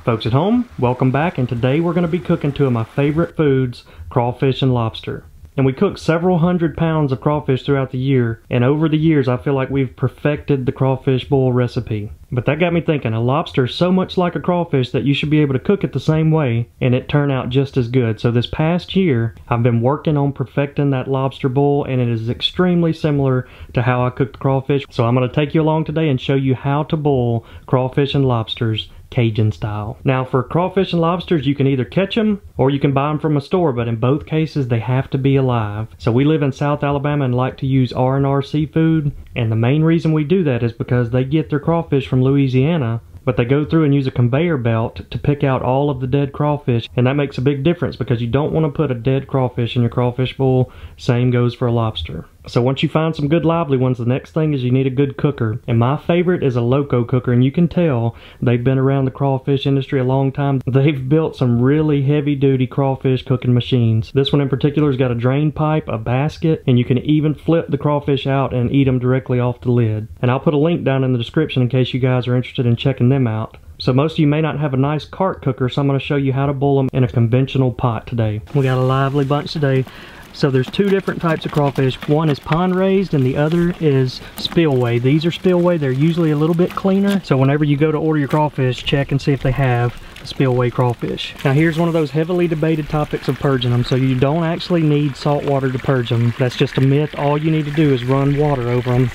Folks at home, welcome back, and today we're going to be cooking two of my favorite foods, crawfish and lobster. And we cook several hundred pounds of crawfish throughout the year, and over the years I feel like we've perfected the crawfish boil recipe. But that got me thinking, a lobster is so much like a crawfish that you should be able to cook it the same way and it turn out just as good. So this past year, I've been working on perfecting that lobster boil, and it is extremely similar to how I cooked crawfish. So I'm going to take you along today and show you how to boil crawfish and lobsters Cajun style. Now for crawfish and lobsters, you can either catch them or you can buy them from a store, but in both cases they have to be alive. So we live in South Alabama and like to use R&R seafood, and the main reason we do that is because they get their crawfish from Louisiana, but they go through and use a conveyor belt to pick out all of the dead crawfish, and that makes a big difference because you don't want to put a dead crawfish in your crawfish bowl. Same goes for a lobster. So once you find some good lively ones, the next thing is you need a good cooker. And my favorite is a loco cooker, and you can tell they've been around the crawfish industry a long time. They've built some really heavy duty crawfish cooking machines. This one in particular has got a drain pipe, a basket, and you can even flip the crawfish out and eat them directly off the lid. And I'll put a link down in the description in case you guys are interested in checking them out. So most of you may not have a nice cart cooker, so I'm going to show you how to boil them in a conventional pot today. We got a lively bunch today. So there's two different types of crawfish. One is pond raised and the other is spillway. These are spillway. They're usually a little bit cleaner. So whenever you go to order your crawfish, check and see if they have spillway crawfish. Now here's one of those heavily debated topics of purging them. So you don't actually need salt water to purge them. That's just a myth. All you need to do is run water over them.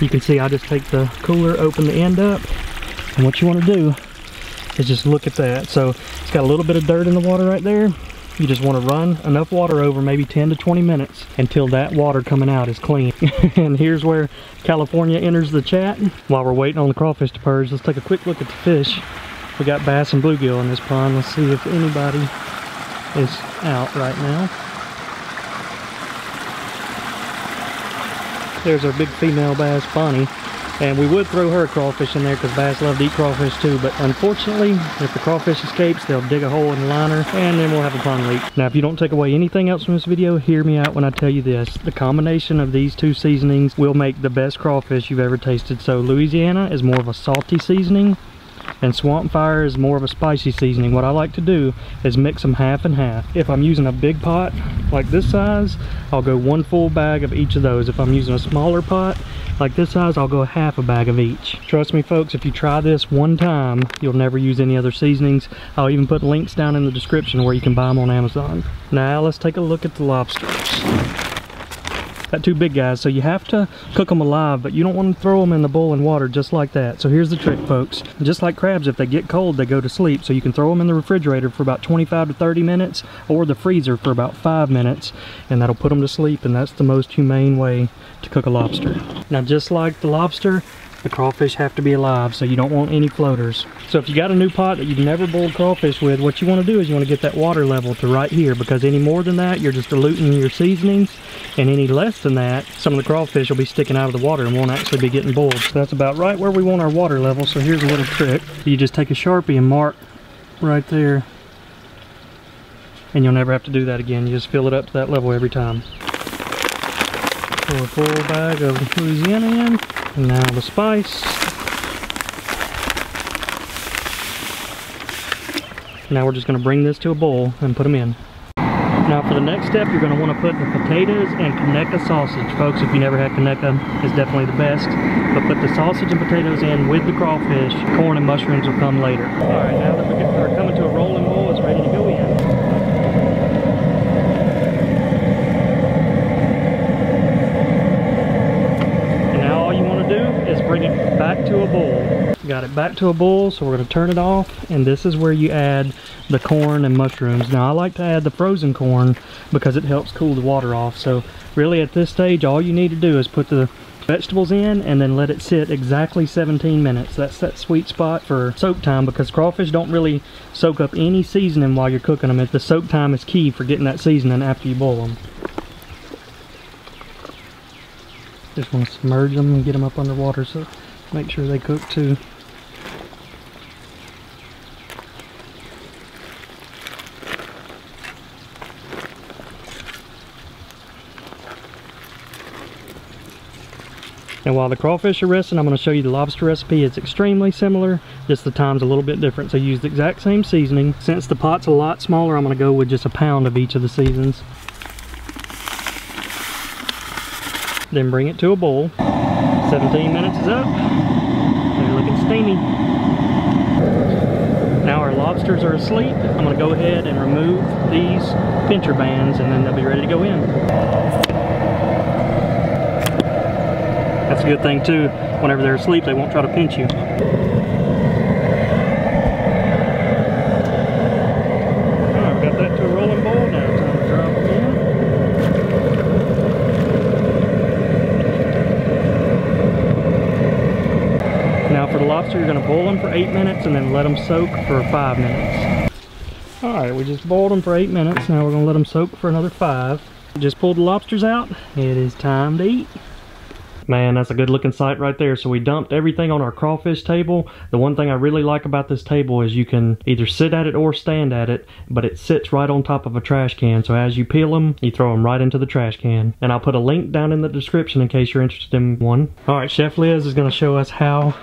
You can see I just take the cooler, open the end up, and what you want to do is just look at that. So it's got a little bit of dirt in the water right there. You just want to run enough water over, maybe 10 to 20 minutes, until that water coming out is clean. And here's where California enters the chat. While we're waiting on the crawfish to purge, let's take a quick look at the fish. We got bass and bluegill in this pond. Let's see if anybody is out right now. There's our big female bass, Bonnie. And we would throw her a crawfish in there because bass love to eat crawfish too, but unfortunately, if the crawfish escapes, they'll dig a hole in the liner and then we'll have a pond leak. Now, if you don't take away anything else from this video, hear me out when I tell you this. The combination of these two seasonings will make the best crawfish you've ever tasted. So Louisiana is more of a salty seasoning, and Swamp Fire is more of a spicy seasoning. What I like to do is mix them half and half. If I'm using a big pot like this size, I'll go one full bag of each of those. If I'm using a smaller pot like this size, I'll go half a bag of each. Trust me folks, if you try this one time, you'll never use any other seasonings. I'll even put links down in the description where you can buy them on Amazon. Now let's take a look at the lobsters. Got two big guys, so you have to cook them alive, but you don't want to throw them in the boiling water just like that. So here's the trick folks. Just like crabs, if they get cold, they go to sleep. So you can throw them in the refrigerator for about 25 to 30 minutes or the freezer for about 5 minutes, and that'll put them to sleep, and that's the most humane way to cook a lobster. Now just like the lobster, the crawfish have to be alive, so you don't want any floaters. So if you got a new pot that you've never boiled crawfish with, what you want to do is you want to get that water level to right here, because any more than that, you're just diluting your seasonings, and any less than that, some of the crawfish will be sticking out of the water and won't actually be getting boiled. So that's about right where we want our water level. So here's a little trick. You just take a Sharpie and mark right there, and you'll never have to do that again. You just fill it up to that level every time. Pour a full bag of Louisiana in. And now the spice. Now we're just going to bring this to a boil and put them in. Now for the next step, you're going to want to put the potatoes and Kaneka sausage. Folks, if you never had Kaneka, it's definitely the best. But put the sausage and potatoes in with the crawfish. Corn and mushrooms will come later. Alright, now that we're coming to a rolling boil, it's ready to go in. Bring it back to a boil. Got it back to a boil, so we're going to turn it off, and this is where you add the corn and mushrooms. Now I like to add the frozen corn because it helps cool the water off. So really at this stage, all you need to do is put the vegetables in and then let it sit exactly 17 minutes. That's that sweet spot for soak time, because crawfish don't really soak up any seasoning while you're cooking them. The soak time is key for getting that seasoning after you boil them. Just want to submerge them and get them up underwater, so make sure they cook too. And while the crawfish are resting, I'm going to show you the lobster recipe. It's extremely similar, just the time's a little bit different. So use the exact same seasoning. Since the pot's a lot smaller, I'm going to go with just a pound of each of the seasons. Then bring it to a boil. 17 minutes is up. They're looking steamy. Now our lobsters are asleep. I'm going to go ahead and remove these pincher bands, and then they'll be ready to go in. That's a good thing too. Whenever they're asleep, they won't try to pinch you. Alright, we got that to a rolling boil. Now it's time to drop them in. Now for the lobster, you're going to boil them for 8 minutes and then let them soak for 5 minutes. Alright, we just boiled them for 8 minutes. Now we're going to let them soak for another 5. Just pulled the lobsters out. It is time to eat. Man, that's a good looking sight right there. So we dumped everything on our crawfish table. The one thing I really like about this table is you can either sit at it or stand at it, but it sits right on top of a trash can. So as you peel them, you throw them right into the trash can. And I'll put a link down in the description in case you're interested in one. Alright, Chef Liz is going to show us how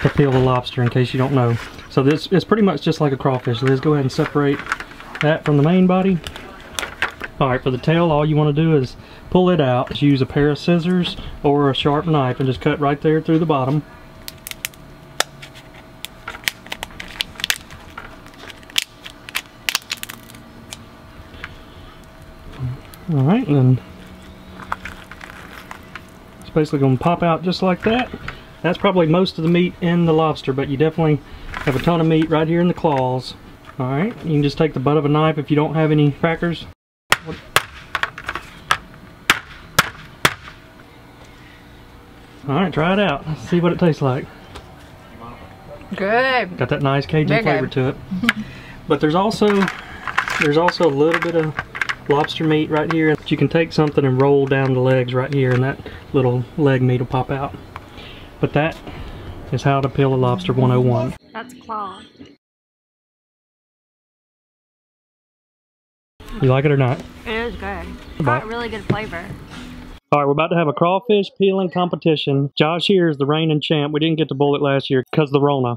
to peel the lobster in case you don't know. So this is pretty much just like a crawfish. Liz, go ahead and separate that from the main body. Alright, for the tail, all you want to do is pull it out. Just use a pair of scissors or a sharp knife and just cut right there through the bottom. Alright, and then it's basically going to pop out just like that. That's probably most of the meat in the lobster, but you definitely have a ton of meat right here in the claws. Alright, you can just take the butt of a knife if you don't have any crackers. Alright, try it out. Let's see what it tastes like. Good. Got that nice Cajun flavor to it. But there's also a little bit of lobster meat right here. You can take something and roll down the legs right here, and that little leg meat will pop out. But that is how to peel a lobster 101. That's claw. You like it or not? It is good. It's got a really good flavor. Alright, we're about to have a crawfish peeling competition. Josh here is the reigning champ. We didn't get to bowl it last year because of the Rona.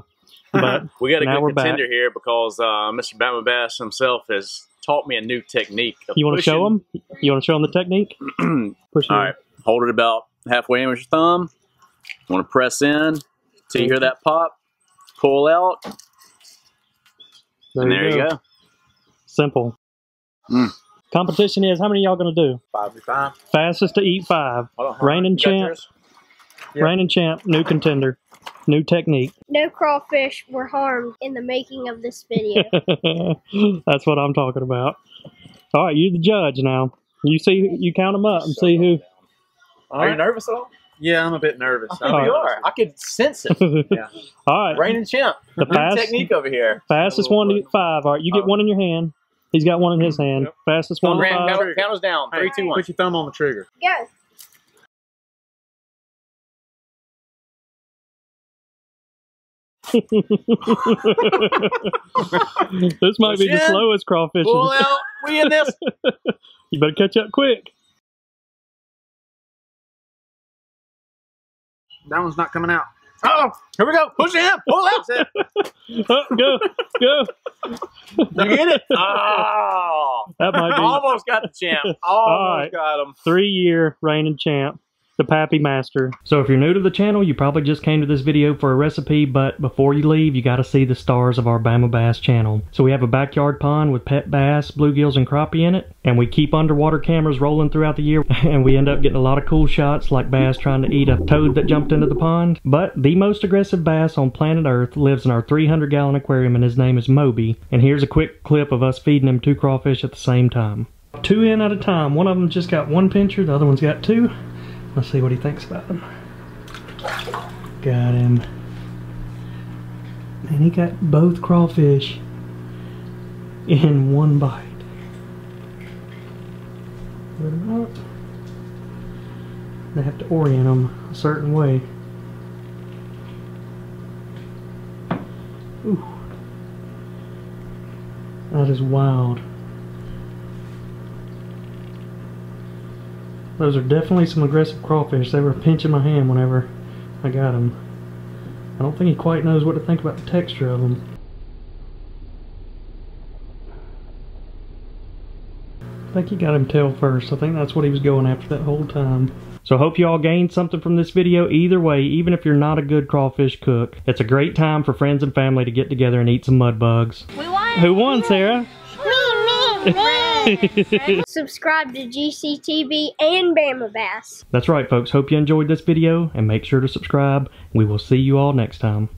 But we got a now good contender here because Mr. BamaBass himself has taught me a new technique. You want to show him? You want to show him the technique? Alright, hold it about halfway in with your thumb. You want to press in till you hear that pop. Pull out. And there you go. Simple. Competition is, how many y'all gonna do? 5v5. Fastest to eat 5. Reigning champ. Yep. Reigning champ, new contender. New technique. No crawfish were harmed in the making of this video. That's what I'm talking about. Alright, you're the judge now. You count them up and see who. Are you nervous at all? Yeah, I'm a bit nervous. You are. I could sense it. Yeah. Alright. Reigning champ. The technique over here. Fastest one to eat 5. Alright, you get one in your hand. He's got one in his hand. Yep. Fastest one to 5. Count us down. 3, 2, 1. Put your thumb on the trigger. Go. This might be the slowest crawfish. Pull out. We in this. You better catch up quick. That one's not coming out. Oh, here we go. Push it in. Pull out. Oh, go. You get it? Oh. That might be. Almost got the champ. Almost got him. 3-year reigning champ. The Pappy Master. So if you're new to the channel, you probably just came to this video for a recipe, but before you leave, you got to see the stars of our BamaBass channel. So we have a backyard pond with pet bass, bluegills, and crappie in it, and we keep underwater cameras rolling throughout the year, and we end up getting a lot of cool shots like bass trying to eat a toad that jumped into the pond. But the most aggressive bass on planet Earth lives in our 300-gallon aquarium, and his name is Moby. And here's a quick clip of us feeding him 2 crawfish at the same time. 2 in at a time. One of them just got 1 pincher, the other one's got 2. Let's see what he thinks about them. Got him. And he got both crawfish in 1 bite. Put them up. They have to orient them a certain way. Ooh. That is wild. Those are definitely some aggressive crawfish. They were pinching my hand whenever I got them. I don't think he quite knows what to think about the texture of them. I think he got him tail first. I think that's what he was going after that whole time. So I hope you all gained something from this video. Either way, even if you're not a good crawfish cook, it's a great time for friends and family to get together and eat some mud bugs. We won! Who won, Sarah? Me! Subscribe to GCTV and BamaBass. That's right, folks. Hope you enjoyed this video, and make sure to subscribe. We will see you all next time.